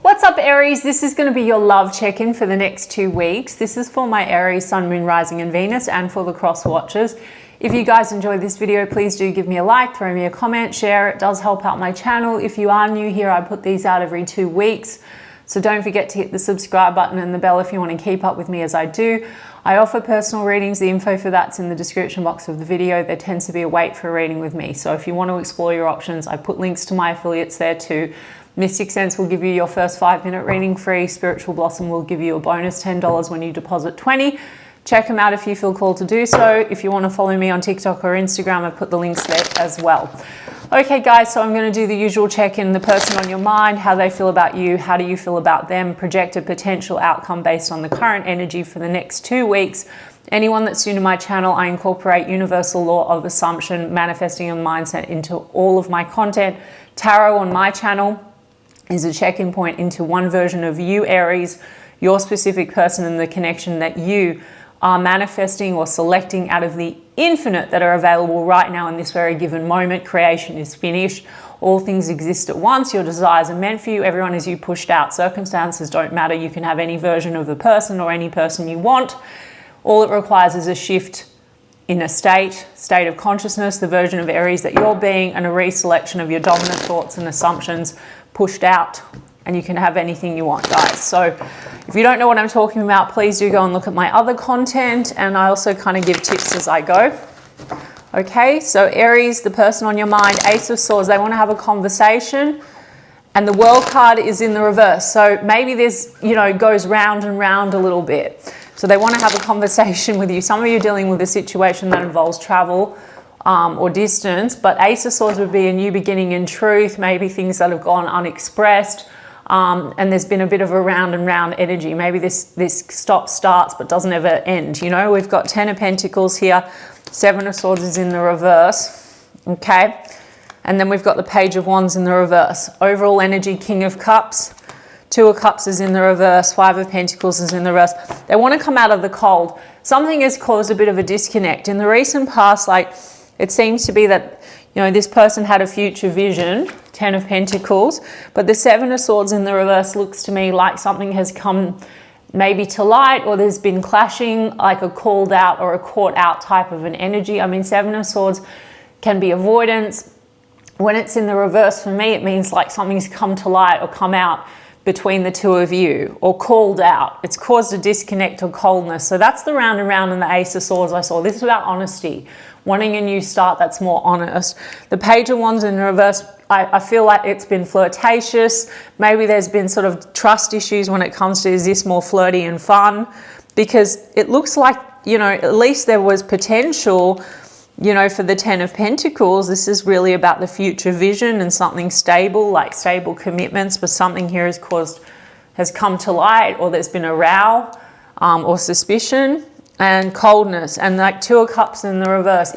What's up, Aries? This is going to be your love check-in for the next 2 weeks. This is for my Aries, Sun, Moon, Rising and Venus, and for the cross watchers. If you guys enjoyed this video, please do give me a like, throw me a comment, share. It does help out my channel. If you are new here, I put these out every 2 weeks. So don't forget to hit the subscribe button and the bell if you want to keep up with me as I do. I offer personal readings. The info for that's in the description box of the video. There tends to be a wait for a reading with me. So if you want to explore your options, I put links to my affiliates there too. Mystic Sense will give you your first 5-minute reading free. Spiritual Blossom will give you a bonus $10 when you deposit $20. Check them out if you feel called to do so. If you want to follow me on TikTok or Instagram, I put the links there as well. Okay guys, so I'm going to do the usual check-in, the person on your mind, how they feel about you, how do you feel about them, project a potential outcome based on the current energy for the next 2 weeks. Anyone that's new to my channel, I incorporate universal law of assumption, manifesting and mindset into all of my content. Tarot on my channel is a check-in point into one version of you, Aries, your specific person, and the connection that you are manifesting or selecting out of the infinite that are available right now in this very given moment. Creation is finished. All things exist at once. Your desires are meant for you. Everyone is you pushed out. Circumstances don't matter. You can have any version of a person or any person you want. All it requires is a shift in a state of consciousness, the version of Aries that you're being, and a reselection of your dominant thoughts and assumptions pushed out, and you can have anything you want, guys. So if you don't know what I'm talking about, please do go and look at my other content, and I also kind of give tips as I go. Okay, so Aries, the person on your mind, Ace of Swords, they want to have a conversation, and the World card is in the reverse. So maybe this, goes round and round a little bit. So they want to have a conversation with you. Some of you are dealing with a situation that involves travel or distance, but Ace of Swords would be a new beginning in truth, maybe things that have gone unexpressed, and there's been a bit of a round and round energy. Maybe this starts but doesn't ever end. We've got 10 of Pentacles here, 7 of Swords is in the reverse, okay? And then we've got the Page of Wands in the reverse. Overall energy, King of Cups, 2 of Cups is in the reverse, 5 of Pentacles is in the reverse. They want to come out of the cold. Something has caused a bit of a disconnect. In the recent past, it seems to be that, this person had a future vision, 10 of Pentacles, but the 7 of Swords in the reverse looks to me like something has come maybe to light, or there's been clashing, like a called out or a caught out type of an energy. I mean, 7 of Swords can be avoidance. When it's in the reverse, for me, it means like something's come to light or come out between the two of you, or called out. It's caused a disconnect or coldness. So that's the round and round in the Ace of Swords I saw. This is about honesty, wanting a new start that's more honest. The Page of Wands in reverse, I feel like it's been flirtatious. Maybe there's been sort of trust issues when it comes to, is this more flirty and fun? Because it looks like, at least there was potential, for the 10 of Pentacles. This is really about the future vision and something stable, like stable commitments, but something here has come to light, or there's been a row or suspicion. And coldness, and like 2 of Cups in the reverse,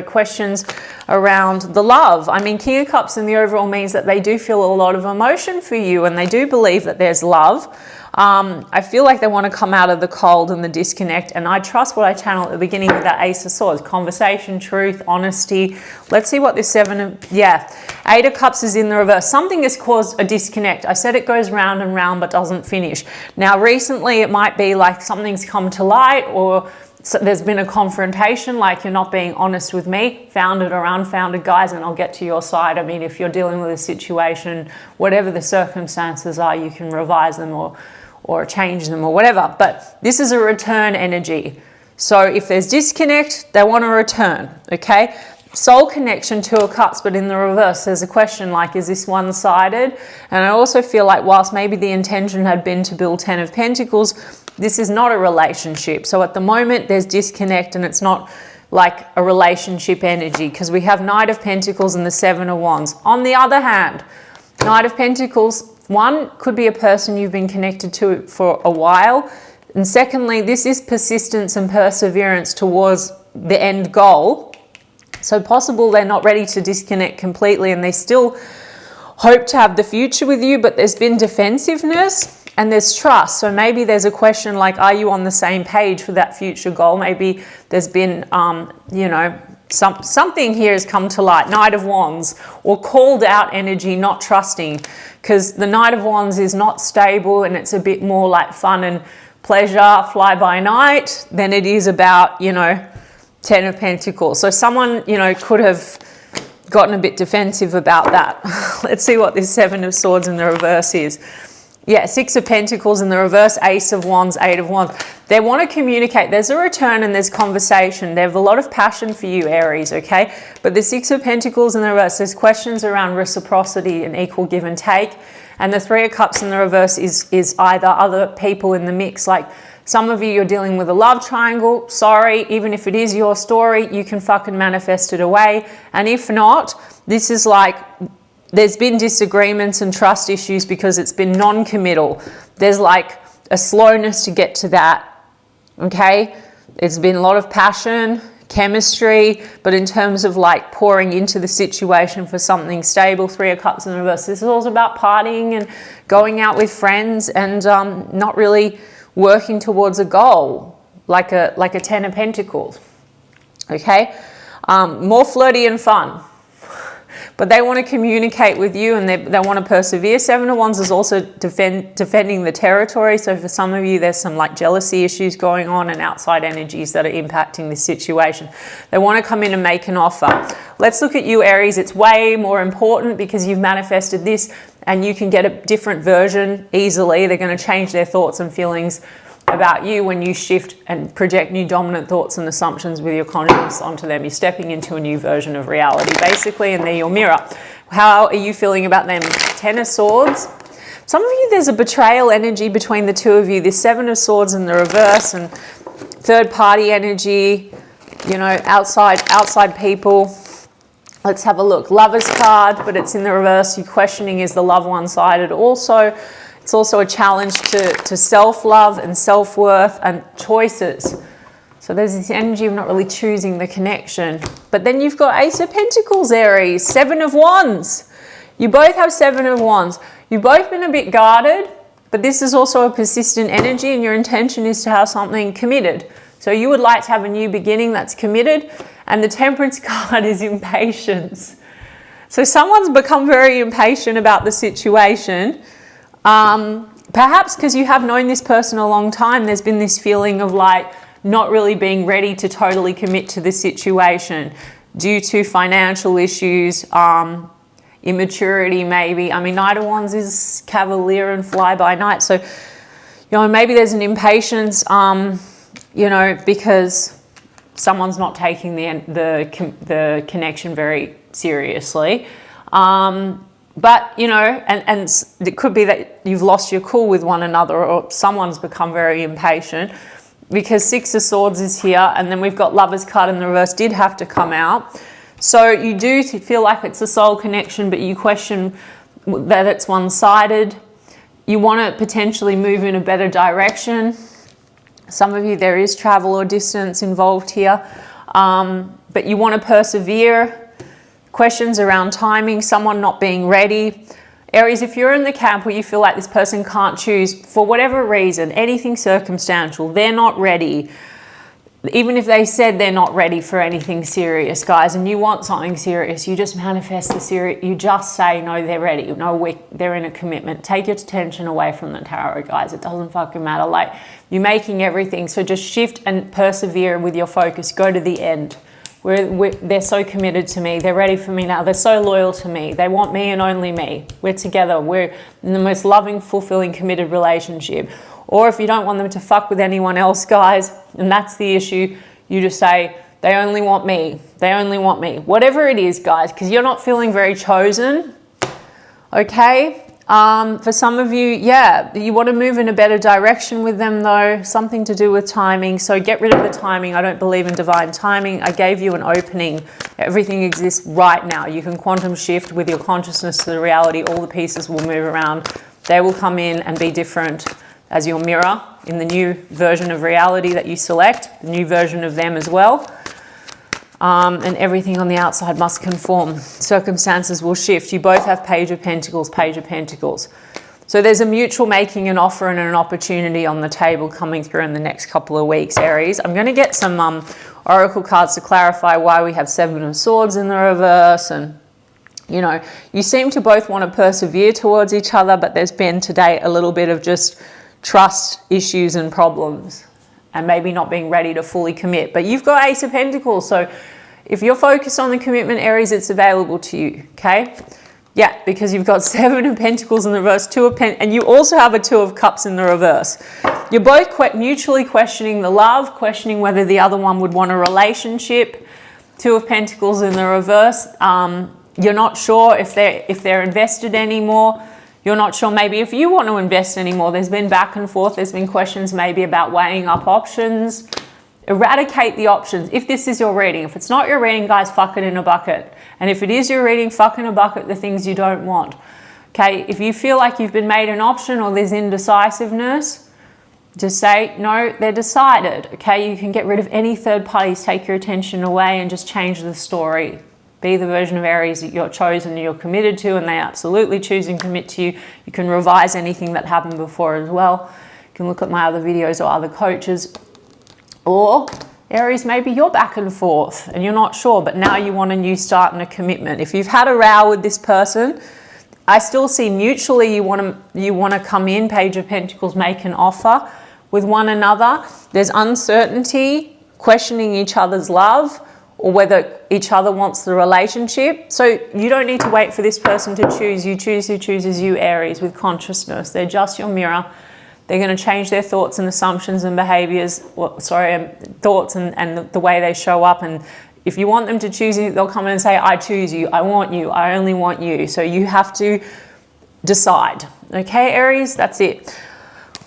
questions around the love. I mean, King of Cups in the overall means that they do feel a lot of emotion for you, and they do believe that there's love. I feel like they want to come out of the cold and the disconnect, and I trust what I channel at the beginning with that Ace of Swords. Conversation, truth, honesty. Let's see what this 8 of Cups is in the reverse. Something has caused a disconnect. I said it goes round and round but doesn't finish. Now recently it might be like something's come to light, or there's been a confrontation, like you're not being honest with me, founded or unfounded, guys, and I'll get to your side. I mean, if you're dealing with a situation, whatever the circumstances are, you can revise them or change them or whatever. But this is a return energy. So if there's disconnect, they want to return, okay? Soul connection, 2 of Cups, but in the reverse, there's a question like, is this one-sided? And I also feel like whilst maybe the intention had been to build 10 of Pentacles, this is not a relationship. So at the moment, there's disconnect, and it's not like a relationship energy, because we have Knight of Pentacles and the 7 of Wands. On the other hand, Knight of Pentacles, one, could be a person you've been connected to for a while. And secondly, this is persistence and perseverance towards the end goal. So possible they're not ready to disconnect completely, and they still hope to have the future with you, but there's been defensiveness and there's trust. So maybe there's a question like, are you on the same page for that future goal? Maybe there's been, something here has come to light. Knight of Wands, or called out energy, not trusting, because the Knight of Wands is not stable and it's a bit more like fun and pleasure, fly by night, than it is about, you know, Ten of Pentacles. So someone, you know, could have gotten a bit defensive about that. Let's see what this Seven of Swords in the reverse is. Yeah, Six of Pentacles in the reverse, Ace of Wands, Eight of Wands. They want to communicate. There's a return and there's conversation. They have a lot of passion for you, Aries, okay? But the Six of Pentacles in the reverse, there's questions around reciprocity and equal give and take. And the Three of Cups in the reverse is either other people in the mix. Like some of you, you're dealing with a love triangle. Sorry, even if it is your story, you can fucking manifest it away. And if not, this is like, there's been disagreements and trust issues because it's been non-committal. There's like a slowness to get to that, okay? It's been a lot of passion, chemistry, but in terms of like pouring into the situation for something stable, Three of Cups in the reverse, this is all about partying and going out with friends and not really working towards a goal, like a Ten of Pentacles, okay? More flirty and fun. But they want to communicate with you and they want to persevere. Seven of Wands is also defending the territory. So for some of you, there's some like jealousy issues going on and outside energies that are impacting this situation. They want to come in and make an offer. Let's look at you, Aries. It's way more important because you've manifested this and you can get a different version easily. They're going to change their thoughts and feelings about you when you shift and project new dominant thoughts and assumptions with your consciousness onto them. You're stepping into a new version of reality, basically, and they're your mirror. How are you feeling about them? Ten of Swords. Some of you, there's a betrayal energy between the two of you. This Seven of Swords in the reverse and third party energy, you know, outside people. Let's have a look. Lover's card, but it's in the reverse. You're questioning, is the love one-sided also? It's also a challenge to self-love and self-worth and choices. So there's this energy of not really choosing the connection. But then you've got Ace of Pentacles, Aries, Seven of Wands. You both have Seven of Wands. You've both been a bit guarded, but this is also a persistent energy and your intention is to have something committed. So you would like to have a new beginning that's committed. And the Temperance card is impatience. So someone's become very impatient about the situation. Perhaps because you have known this person a long time, there's been this feeling of like not really being ready to totally commit to the situation due to financial issues, immaturity maybe. I mean, Knight of Wands is cavalier and fly by night. So, you know, maybe there's an impatience, you know, because someone's not taking the connection very seriously. But, you know, and it could be that you've lost your cool with one another or someone's become very impatient because Six of Swords is here and then we've got Lover's card in the reverse did have to come out. So you do feel like it's a soul connection, but you question that it's one-sided. You want to potentially move in a better direction. Some of you, there is travel or distance involved here, but you want to persevere. Questions around timing, someone not being ready. Aries, if you're in the camp where you feel like this person can't choose for whatever reason, anything circumstantial, they're not ready. Even if they said they're not ready for anything serious, guys, and you want something serious, you just manifest the serious, you just say, no, they're ready. No, they're in a commitment. Take your attention away from the tarot, guys. It doesn't fucking matter. Like, you're making everything. So just shift and persevere with your focus. Go to the end. They're so committed to me. They're ready for me now. They're so loyal to me. They want me and only me. We're together. We're in the most loving, fulfilling, committed relationship. Or if you don't want them to fuck with anyone else, guys, and that's the issue, you just say, they only want me. They only want me. Whatever it is, guys, because you're not feeling very chosen, okay? For some of you, yeah, you want to move in a better direction with them though, something to do with timing. So get rid of the timing. I don't believe in divine timing. I gave you an opening. Everything exists right now. You can quantum shift with your consciousness to the reality. All the pieces will move around. They will come in and be different as your mirror in the new version of reality that you select, the new version of them as well. And everything on the outside must conform. Circumstances will shift. You both have Page of Pentacles, Page of Pentacles. So there's a mutual making an offer and an opportunity on the table coming through in the next couple of weeks, Aries. I'm going to get some oracle cards to clarify why we have Seven of Swords in the reverse. And, you know, you seem to both want to persevere towards each other, but there's been today a little bit of just trust issues and problems and maybe not being ready to fully commit. But you've got Ace of Pentacles, so if you're focused on the commitment, Aries, it's available to you, okay? Yeah, because you've got Seven of Pentacles in the reverse, and you also have a Two of Cups in the reverse. You're both mutually questioning the love, questioning whether the other one would want a relationship. Two of Pentacles in the reverse. You're not sure if they're invested anymore. You're not sure maybe if you want to invest anymore. There's been back and forth. There's been questions maybe about weighing up options. Eradicate the options. If this is your reading. If it's not your reading, guys, fuck it in a bucket. And if it is your reading, fuck in a bucket the things you don't want. Okay, if you feel like you've been made an option or there's indecisiveness, just say, no, they're decided. Okay, you can get rid of any third parties, take your attention away and just change the story. Be the version of Aries that you're chosen, you're committed to, and they absolutely choose and commit to you. You can revise anything that happened before as well. You can look at my other videos or other coaches. Or Aries, maybe you're back and forth and you're not sure, but now you want a new start and a commitment. If you've had a row with this person, I still see mutually you want to come in, Page of Pentacles, make an offer with one another. There's uncertainty, questioning each other's love, or whether each other wants the relationship. So you don't need to wait for this person to choose. You choose who chooses you, Aries, with consciousness. They're just your mirror. They're going to change their thoughts and assumptions and behaviors, thoughts and the way they show up. And if you want them to choose you, they'll come in and say, I choose you, I want you, I only want you. So you have to decide. Okay, Aries, that's it.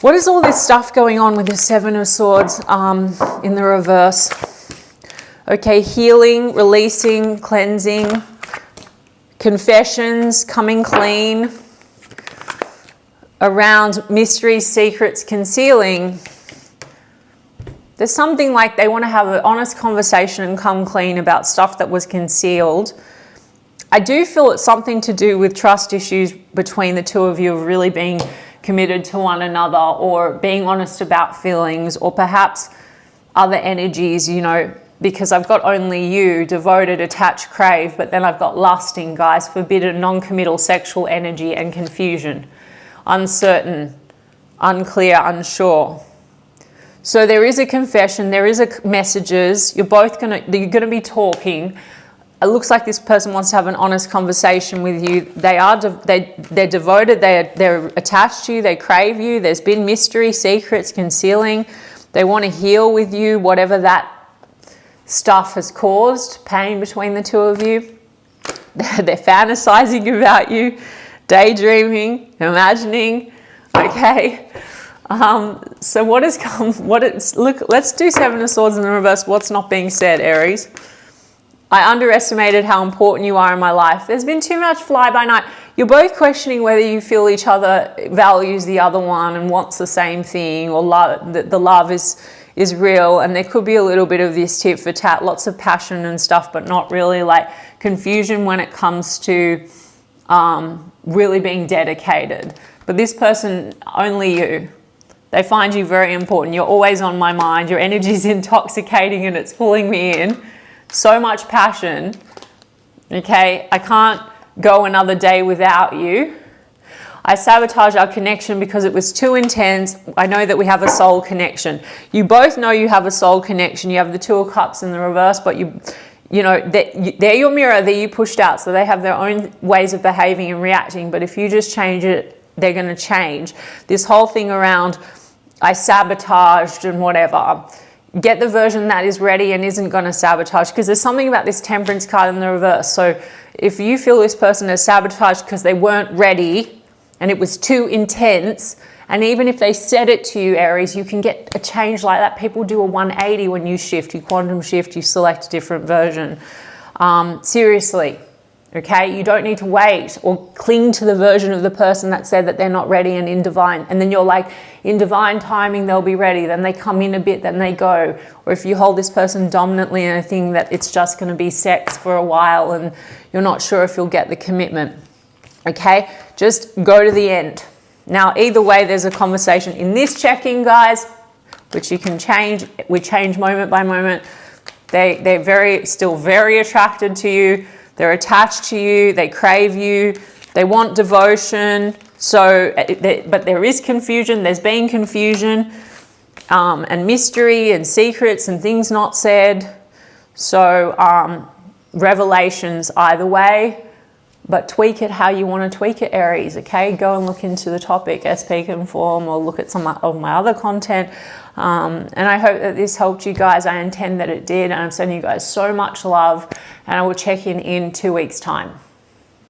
What is all this stuff going on with the Seven of Swords in the reverse? Okay, healing, releasing, cleansing, confessions, coming clean, around mysteries, secrets, concealing. There's something like they want to have an honest conversation and come clean about stuff that was concealed. I do feel it's something to do with trust issues between the two of you of really being committed to one another or being honest about feelings, or perhaps other energies, you know, because I've got only you, devoted, attached, crave, but then I've got lusting, guys, forbidden, non-committal sexual energy, and confusion, uncertain, unclear, unsure. So there is a confession, there is messages, you're gonna be talking. It looks like this person wants to have an honest conversation with you. They're devoted, they're attached to you, they crave you. There's been mystery, secrets, concealing. They want to heal with you, whatever that stuff has caused, pain between the two of you. They're fantasizing about you, daydreaming, imagining. Okay. So look, let's do Seven of Swords in the reverse. What's not being said, Aries? I underestimated how important you are in my life. There's been too much fly-by-night. You're both questioning whether you feel each other values the other one and wants the same thing, or the love is real. And there could be a little bit of this tit for tat, lots of passion and stuff, but not really, like confusion when it comes to really being dedicated. But this person, only you. They find you very important. You're always on my mind. Your energy is intoxicating and it's pulling me in. So much passion. Okay, I can't go another day without you. I sabotage our connection because it was too intense. I know that we have a soul connection. You both know you have a soul connection. You have the Two of Cups in the reverse, but you know, they're your mirror that you pushed out. So they have their own ways of behaving and reacting. But if you just change it, they're going to change. This whole thing around I sabotaged and whatever. Get the version that is ready and isn't going to sabotage, because there's something about this Temperance card in the reverse. So if you feel this person has sabotaged because they weren't ready and it was too intense, and even if they said it to you, Aries, you can get a change like that. People do a 180 when you shift, you quantum shift, you select a different version. Seriously. Okay, you don't need to wait or cling to the version of the person that said that they're not ready and in divine. And then you're like, in divine timing, they'll be ready. Then they come in a bit, then they go. Or if you hold this person dominantly in a thing that it's just going to be sex for a while and you're not sure if you'll get the commitment. Okay, just go to the end. Now, either way, there's a conversation in this check-in, guys, which you can change. We change moment by moment. They're still very attracted to you. They're attached to you. They crave you. They want devotion. So, but there is confusion. There's been confusion and mystery and secrets and things not said. So revelations either way, but tweak it how you want to tweak it, Aries, okay? Go and look into the topic, SP Conform, or look at some of my other content. And I hope that this helped you guys. I intend that it did. And I'm sending you guys so much love. And I will check in 2 weeks' time.